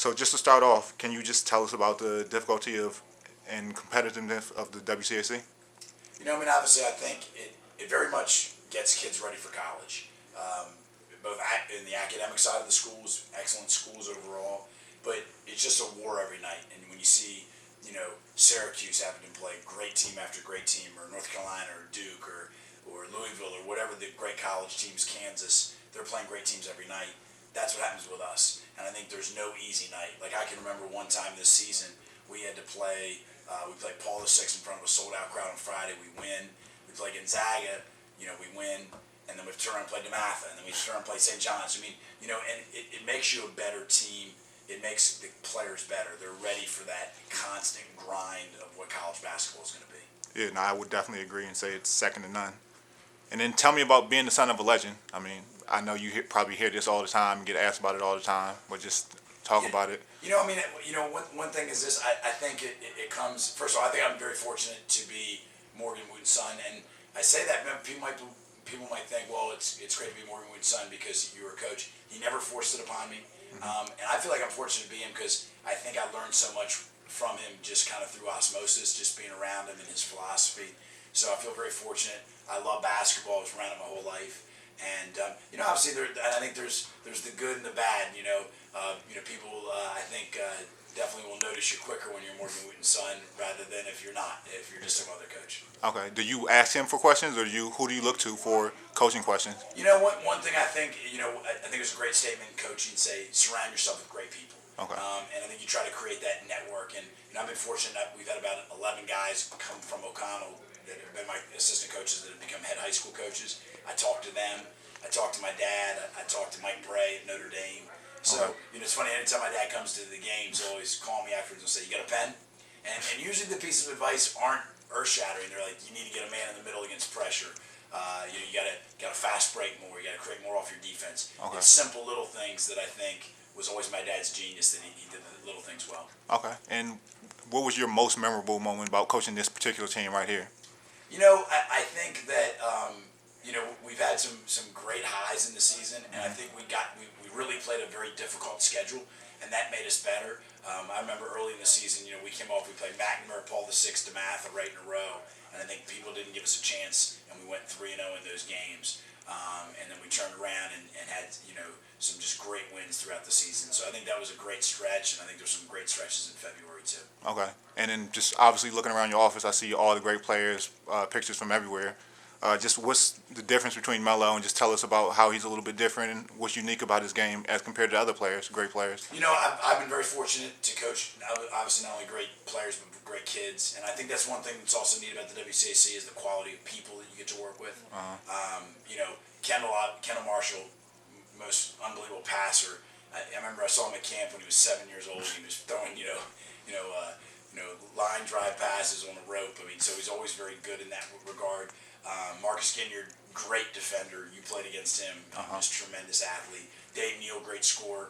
So just to start off, can you just tell us about the difficulty of and competitiveness of the WCAC? Obviously, I think it very much gets kids ready for college. Both in the academic side of the schools, excellent schools overall, but it's just a war every night. And when you see, Syracuse having to play great team after great team, or North Carolina, or Duke, or Louisville, or whatever the great college teams, Kansas, they're playing great teams every night. That's what happens with us. And I think there's no easy night. Like, I can remember one time this season, we had to play, we played Paul VI in front of a sold-out crowd on Friday. We win. We play Gonzaga, we win. And then we turn and play DeMatha. And then we turn and play St. John's. And it makes you a better team. It makes the players better. They're ready for that constant grind of what college basketball is going to be. Yeah, no, I would definitely agree and say it's second to none. And then tell me about being the son of a legend. I know you probably hear this all the time and get asked about it all the time, but just talk about it. One thing is this. I think it comes, first of all, I think I'm very fortunate to be Morgan Wooten's son. And I say that, people might think, well, it's great to be Morgan Wooten's son because you were a coach. He never forced it upon me. And I feel like I'm fortunate to be him because I think I learned so much from him just kind of through osmosis, just being around him and his philosophy. So I feel very fortunate. I love basketball. I was around it my whole life. And, obviously, I think there's the good and the bad. People, I think, definitely will notice you quicker when you're Morgan Wooten's son rather than if you're not, if you're just some other coach. Okay. Do you ask him for questions, or who do you look to for coaching questions? One thing I think, I think it's a great statement in coaching, say, surround yourself with great people. Okay. And I think you try to create that network. And, I've been fortunate that we've had about 11 guys come from O'Connell that have been my assistant coaches that have become head high school coaches. I talk to them. I talk to my dad. I talk to Mike Bray at Notre Dame. So, it's funny, anytime my dad comes to the games, he'll always call me afterwards and say, you got a pen? And usually the pieces of advice aren't earth-shattering. They're like, you need to get a man in the middle against pressure. You got to fast break more. You got to create more off your defense. Okay. It's simple little things that I think was always my dad's genius, that he did the little things well. Okay. And what was your most memorable moment about coaching this particular team right here? I think that, we've had some great highs in the season, and I think we really played a very difficult schedule, and that made us better. I remember early in the season, we came off, we played McNamara, Paul VI, DeMatha right in a row, and I think people didn't give us a chance, and we went 3-0 in those games. And then we turned around and had, some just great wins throughout the season. So I think that was a great stretch, and I think there's some great stretches in February too. Okay. And then just obviously looking around your office, I see all the great players, pictures from everywhere. Just what's the difference between Melo, and just tell us about how he's a little bit different and what's unique about his game as compared to other players, great players. I've been very fortunate to coach, obviously not only great players, but great kids. And I think that's one thing that's also neat about the WCAC is the quality of people that you get to work with. Kendall Marshall, most unbelievable passer. I remember I saw him at camp when he was 7 years old. He was throwing, line drive passes on the rope. So he's always very good in that regard. Marcus Ginyard, great defender. You played against him. Just tremendous athlete. Dave Neal, great scorer.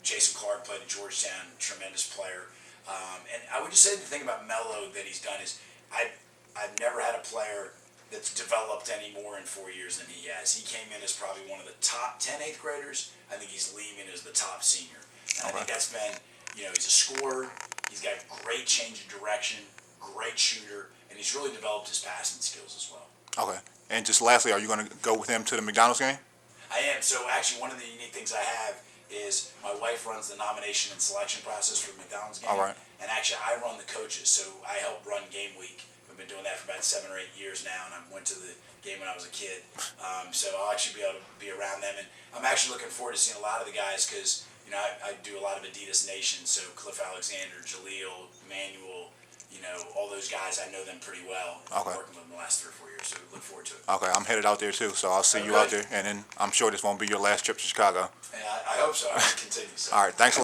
Jason Clark played at Georgetown, tremendous player. And I would just say the thing about Melo that he's done is I've never had a player that's developed any more in 4 years than he has. He came in as probably one of the top 10 eighth graders. I think he's leaving as the top senior. And I think that's been, he's a scorer. He's got great change of direction, great shooter, and he's really developed his passing skills as well. Okay. And just lastly, are you going to go with him to the McDonald's game? I am. So actually one of the unique things I have is my wife runs the nomination and selection process for the McDonald's game. All right. And actually I run the coaches, so I help run game week. I've been doing that for about 7 or 8 years now, and I went to the game when I was a kid. So I'll actually be able to be around them. And I'm actually looking forward to seeing a lot of the guys because, I do a lot of Adidas Nation, so Cliff Alexander, Jaleel, Emmanuel, all those guys, I know them pretty well. I've been working with them the last 3 or 4 years, so look forward to it. Okay, I'm headed out there too, so I'll see you out there, and then I'm sure this won't be your last trip to Chicago. Yeah, I hope so. I will continue. So. All right, thanks a lot.